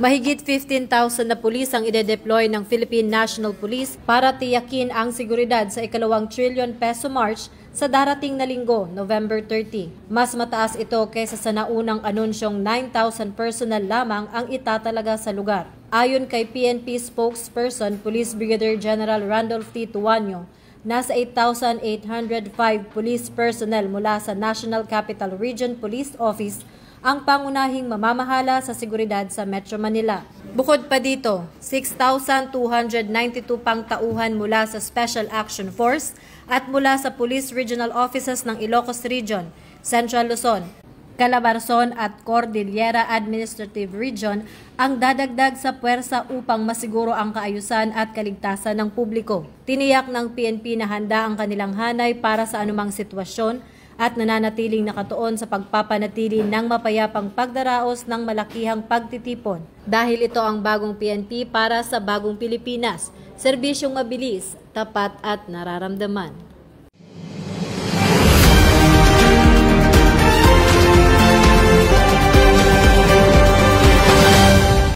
Mahigit 15,000 na pulis ang ide-deploy ng Philippine National Police para tiyakin ang seguridad sa ika-2 trillion peso march sa darating na linggo, November 30. Mas mataas ito kaysa sa naunang anunsyong 9,000 personnel lamang ang itatalaga sa lugar. Ayon kay PNP spokesperson Police Brigadier General Randolph T. Tuanyo, nasa 8,805 police personnel mula sa National Capital Region Police Office ang pangunahing mamamahala sa seguridad sa Metro Manila. Bukod pa dito, 6,292 pang tauhan mula sa Special Action Force at mula sa Police Regional Offices ng Ilocos Region, Central Luzon, Calabarzon at Cordillera Administrative Region ang dadagdag sa puwersa upang masiguro ang kaayusan at kaligtasan ng publiko. Tiniyak ng PNP na handa ang kanilang hanay para sa anumang sitwasyon at nananatiling nakatuon sa pagpapanatili ng mapayapang pagdaraos ng malakihang pagtitipon. Dahil ito ang bagong PNP para sa bagong Pilipinas, serbisyong mabilis, tapat at nararamdaman.